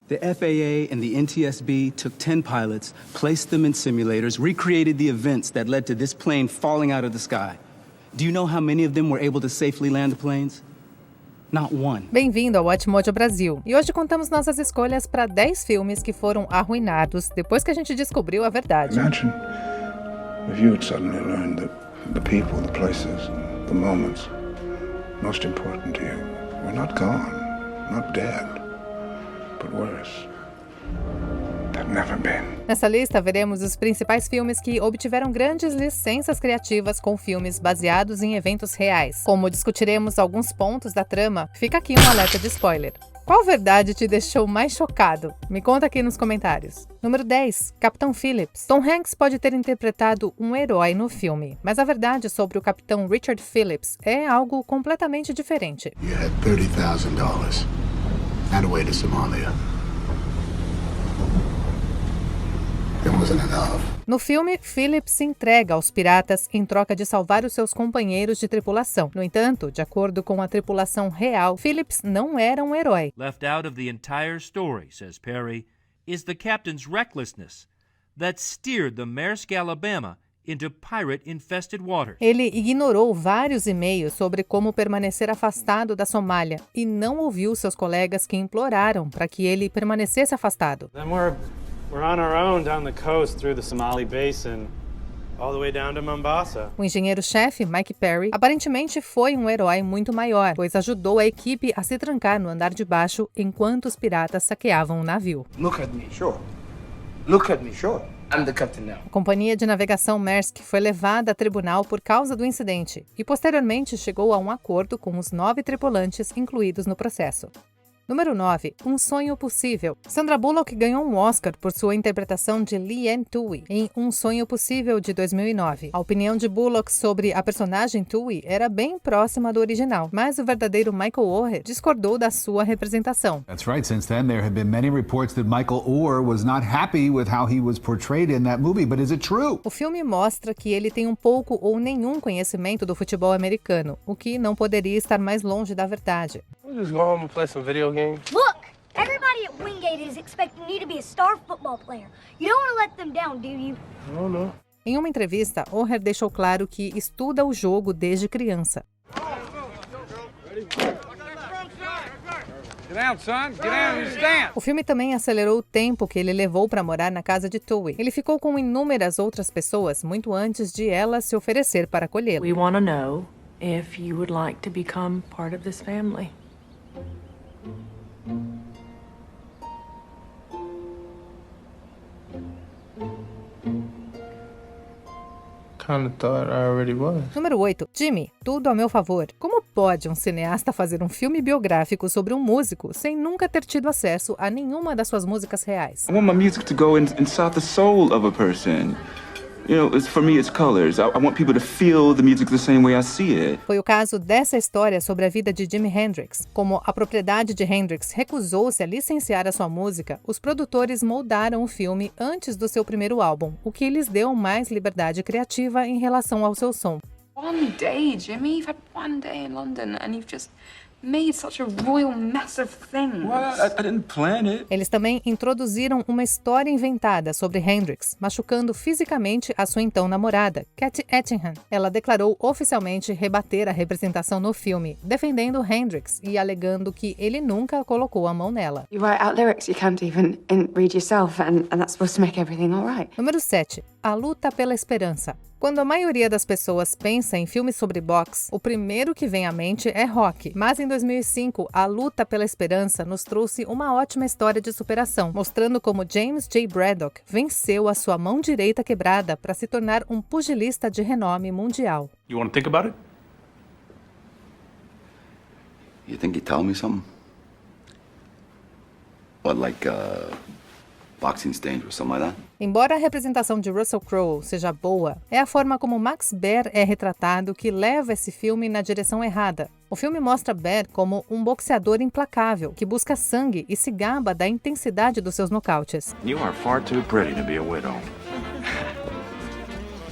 The FAA and the NTSB took 10 pilots, placed them in simulators, recreated the events that led to this plane falling out of the sky. Do you know how many of them were able to safely land the planes? Not one. Bem-vindo ao Watchmojo Brasil. E hoje contamos nossas escolhas para 10 filmes que foram arruinados depois que a gente descobriu a verdade. Imagine if you had suddenly learned that the people, the places, the moments most important to you were not gone, not dead, but worse, they've never been. Nessa lista, veremos os principais filmes que obtiveram grandes licenças criativas com filmes baseados em eventos reais. Como discutiremos alguns pontos da trama, fica aqui um alerta de spoiler. Qual verdade te deixou mais chocado? Me conta aqui nos comentários. Número 10. Capitão Phillips. Tom Hanks pode ter interpretado um herói no filme, mas a verdade sobre o Capitão Richard Phillips é algo completamente diferente. You had $30,000 and a way to Somalia. It wasn't enough. No filme, Phillips se entrega aos piratas em troca de salvar os seus companheiros de tripulação. No entanto, de acordo com a tripulação real, Phillips não era um herói. Left out of the entire story, says Perry, is the captain's recklessness that steered the Maersk Alabama into pirate-infested waters. Ele ignorou vários e-mails sobre como permanecer afastado da Somália e não ouviu seus colegas que imploraram para que ele permanecesse afastado. Then we're on our own down the coast through the Somali Basin, all the way down to Mombasa. O engenheiro-chefe, Mike Perry, aparentemente foi um herói muito maior, pois ajudou a equipe a se trancar no andar de baixo enquanto os piratas saqueavam o navio. Look at me, sure. Look at me, sure. I'm the captain now. A companhia de navegação Maersk foi levada a tribunal por causa do incidente e posteriormente chegou a um acordo com os 9 tripulantes incluídos no processo. Número 9. Um Sonho Possível. Sandra Bullock ganhou um Oscar por sua interpretação de Leanne Tui em Um Sonho Possível, de 2009. A opinião de Bullock sobre a personagem Tui era bem próxima do original, mas o verdadeiro Michael Oher discordou da sua representação. That's right. Since then, there have been many reports that Michael Oher was not happy with how he was portrayed in that movie, but is it true? O filme mostra que ele tem um pouco ou nenhum conhecimento do futebol americano, o que não poderia estar mais longe da verdade. We'll just go home and play some video games. Look! Everybody at Wingate is expecting me to be a star football player. You don't want to let them down, do you? No, no. Em uma entrevista, Oher deixou claro que estuda o jogo desde criança. O filme também acelerou o tempo que ele levou para morar na casa de Tui. Ele ficou com inúmeras outras pessoas muito antes de ela se oferecer para acolhê-lo. We want to know if you would like to become part of this family. Kinda thought I already was. Número 8. Jimmy, tudo a meu favor. Como pode um cineasta fazer um filme biográfico sobre um músico sem nunca ter tido acesso a nenhuma das suas músicas reais? I want my music to go inside the soul of a person. You know, for me, it's colors. I want people to feel the music the same way I see it. Foi o caso dessa história sobre a vida de Jimi Hendrix. Como a propriedade de Hendrix recusou-se a licenciar a sua música, os produtores moldaram o filme antes do seu primeiro álbum, o que lhes deu mais liberdade criativa em relação ao seu som. One day, Jimmy. You've had one day in London and you've just made such a royal mess of things. Well, I didn't plan it. Eles também introduziram uma história inventada sobre Hendrix, machucando fisicamente a sua então namorada, Katy Ettingham. Ela declarou oficialmente rebater a representação no filme, defendendo Hendrix e alegando que ele nunca colocou a mão nela. You write out lyrics you can't even read yourself, and that's supposed to make everything all right. Número 7. A Luta pela Esperança. Quando a maioria das pessoas pensa em filmes sobre boxe, o primeiro que vem à mente é Rocky. Mas em 2005, A Luta pela Esperança nos trouxe uma ótima história de superação, mostrando como James J. Braddock venceu a sua mão direita quebrada para se tornar um pugilista de renome mundial. You want to think about it? You think you'd tell me something? What, like, boxing's dangerous, something like that? Embora a representação de Russell Crowe seja boa, é a forma como Max Baer é retratado que leva esse filme na direção errada. O filme mostra Baer como um boxeador implacável, que busca sangue e se gaba da intensidade dos seus nocautes. You are far too pretty to be a widow.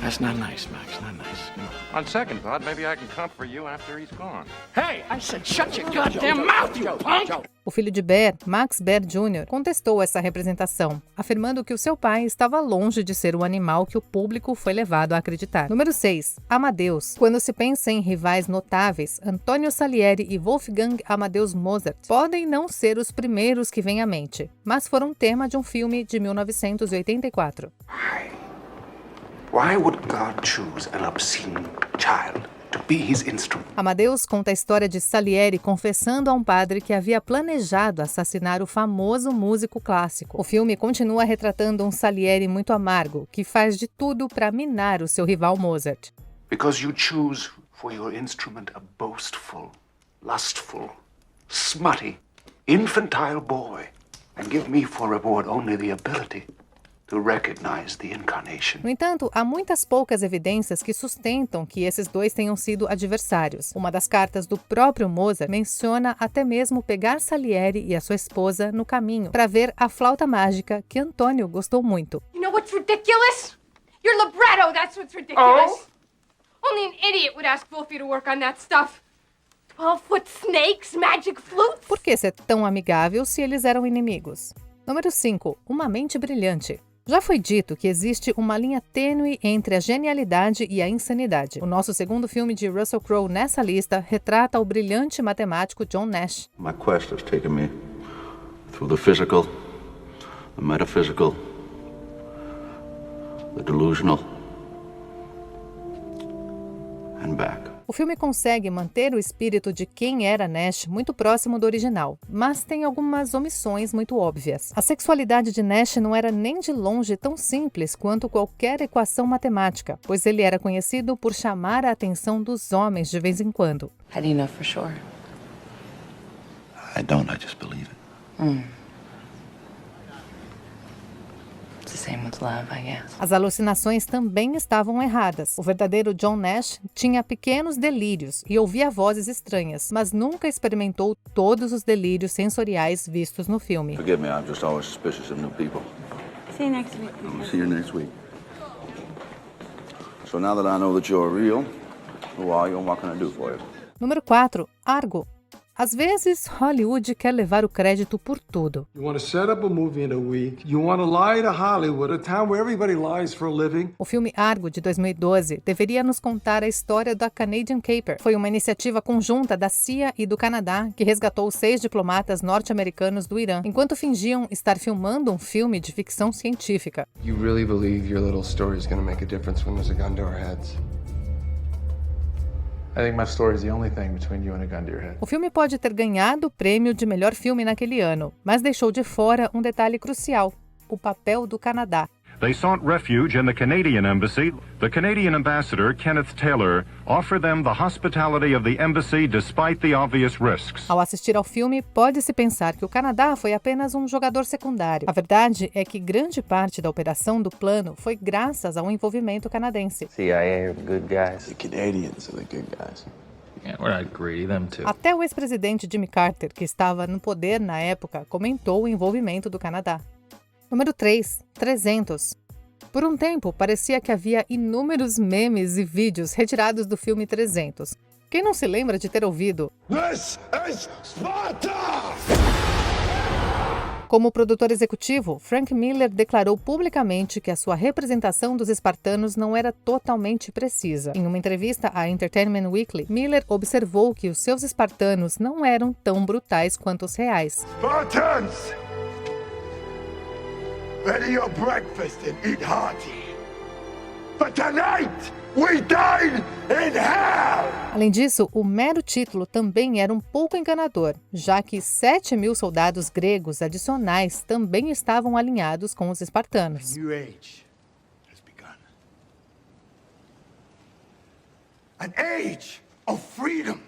That's not nice, Max, not nice. On second thought, maybe I can comfort you after he's gone. Hey, I said shut your goddamn mouth, you punk! O filho de Bear, Max Bear Jr., contestou essa representação, afirmando que o seu pai estava longe de ser o animal que o público foi levado a acreditar. Número 6. Amadeus. Quando se pensa em rivais notáveis, Antonio Salieri e Wolfgang Amadeus Mozart podem não ser os primeiros que vêm à mente, mas foram tema de um filme de 1984. Why would God choose an obscene child to be his instrument? Amadeus conta a história de Salieri confessando a um padre que havia planejado assassinar o famoso músico clássico. O filme continua retratando um Salieri muito amargo, que faz de tudo para minar o seu rival Mozart. Because you choose for your instrument a boastful, lustful, smutty, infantile boy, and give me for reward only the ability to recognize the incarnation. No entanto, há muitas poucas evidências que sustentam que esses dois tenham sido adversários. Uma das cartas do próprio Mozart menciona até mesmo pegar Salieri e a sua esposa no caminho para ver a flauta mágica que Antônio gostou muito. You know what's ridiculous? Your libretto, that's what's ridiculous. Oh? Only an idiot would ask Wolfie to work on that stuff. 12-foot snakes, magic flutes. Por que ser tão amigável se eles eram inimigos? Número 5. Uma mente brilhante. Já foi dito que existe uma linha tênue entre a genialidade e a insanidade. O nosso segundo filme de Russell Crowe nessa lista retrata o brilhante matemático John Nash. My quest has taken me through the physical, the metaphysical, the delusional, and back. O filme consegue manter o espírito de quem era Nash muito próximo do original, mas tem algumas omissões muito óbvias. A sexualidade de Nash não era nem de longe tão simples quanto qualquer equação matemática, pois ele era conhecido por chamar a atenção dos homens de vez em quando. How do you know for sure? I don't, I just believe it. It's the same with love, I guess. As alucinações também estavam erradas. O verdadeiro John Nash tinha pequenos delírios e ouvia vozes estranhas, mas nunca experimentou todos os delírios sensoriais vistos no filme. Forgive me, I'm just always suspicious of new people. See you next week. I'll see you next week. So now that I know that you're real, who are you and what can I do for you? Número 4. Argo. Às vezes, Hollywood quer levar o crédito por tudo. You want to set up a movie in a week. You want to lie to Hollywood, a town where everybody lies for a living. O filme Argo, de 2012, deveria nos contar a história da Canadian Caper. Foi uma iniciativa conjunta da CIA e do Canadá que resgatou 6 diplomatas norte-americanos do Irã, enquanto fingiam estar filmando um filme de ficção científica. You really believe your little story is going to make a difference when there's a gun to our heads? I think my story is the only thing between you and a gun to your head. O filme pode ter ganhado o prêmio de melhor filme naquele ano, mas deixou de fora um detalhe crucial: o papel do Canadá. They sought refuge in the Canadian embassy. The Canadian ambassador, Kenneth Taylor, offered them the hospitality of the embassy despite the obvious risks. Ao assistir ao filme, pode-se pensar que o Canadá foi apenas um jogador secundário. A verdade é que grande parte da operação do plano foi graças ao envolvimento canadense. CIA are the good guys. The Canadians are the good guys. Yeah, we're not greedy, them too. Até o ex-presidente Jimmy Carter, que estava no poder na época, comentou o envolvimento do Canadá. Número 3. 300. Por um tempo, parecia que havia inúmeros memes e vídeos retirados do filme 300. Quem não se lembra de ter ouvido? This is Sparta! Como produtor executivo, Frank Miller declarou publicamente que a sua representação dos espartanos não era totalmente precisa. Em uma entrevista à Entertainment Weekly, Miller observou que os seus espartanos não eram tão brutais quanto os reais. Spartans! Ready your breakfast and eat hearty. But tonight, we dine in hell! Além disso, o mero título também era um pouco enganador, já que 7.000 soldados gregos adicionais também estavam alinhados com os espartanos. A new age has begun. An age of freedom.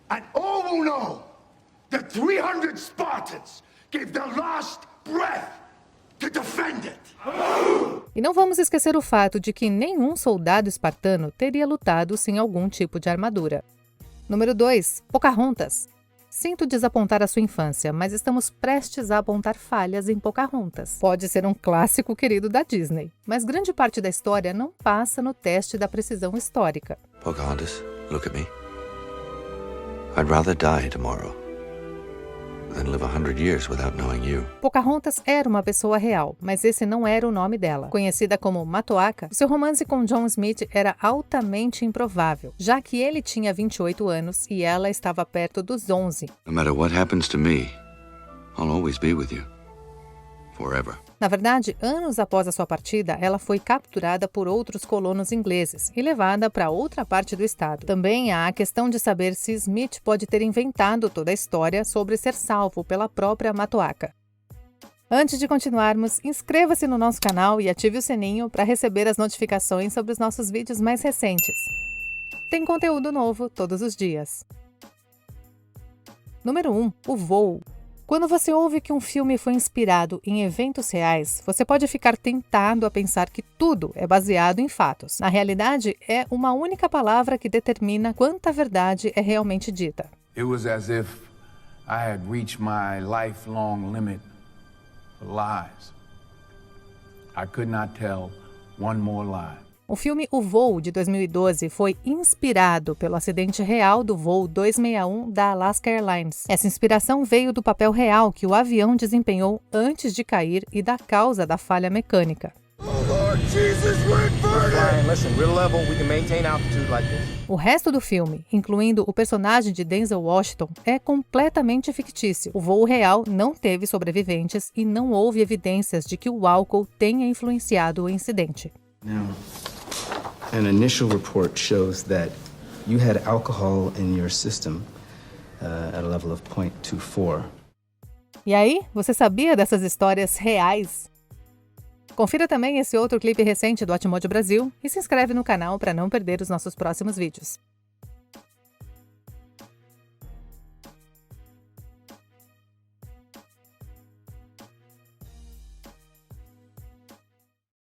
And all will know that 300 Spartans gave their last breath to defend it. E não vamos esquecer o fato de que nenhum soldado espartano teria lutado sem algum tipo de armadura. Número 2. Pocahontas. Sinto desapontar a sua infância, mas estamos prestes a apontar falhas em Pocahontas. Pode ser um clássico querido da Disney, mas grande parte da história não passa no teste da precisão histórica. Pocahontas, look at me. I'd rather die tomorrow than live 100 years without knowing you. Pocahontas era uma pessoa real, mas esse não era o nome dela. Conhecida como Matoaka, seu romance com John Smith era altamente improvável, já que ele tinha 28 anos e ela estava perto dos 11. No matter what happens to me, I'll always be with you. Forever. Na verdade, anos após a sua partida, ela foi capturada por outros colonos ingleses e levada para outra parte do estado. Também há a questão de saber se Smith pode ter inventado toda a história sobre ser salvo pela própria Matoaka. Antes de continuarmos, inscreva-se no nosso canal e ative o sininho para receber as notificações sobre os nossos vídeos mais recentes. Tem conteúdo novo todos os dias. Número 1. O Voo. Quando você ouve que um filme foi inspirado em eventos reais, você pode ficar tentado a pensar que tudo é baseado em fatos. Na realidade, é uma única palavra que determina quanta verdade é realmente dita. It was as if I had reached my lifelong limit for lies. I could not tell one more lie. O filme O Voo, de 2012, foi inspirado pelo acidente real do voo 261 da Alaska Airlines. Essa inspiração veio do papel real que o avião desempenhou antes de cair e da causa da falha mecânica. O resto do filme, incluindo o personagem de Denzel Washington, é completamente fictício. O voo real não teve sobreviventes e não houve evidências de que o álcool tenha influenciado o incidente. Now, an initial report shows that you had alcohol in your system at a level of 0.24. E aí, você sabia dessas histórias reais? Confira também esse outro clipe recente do Atmódio Brasil e se inscreve no canal para não perder os nossos próximos vídeos.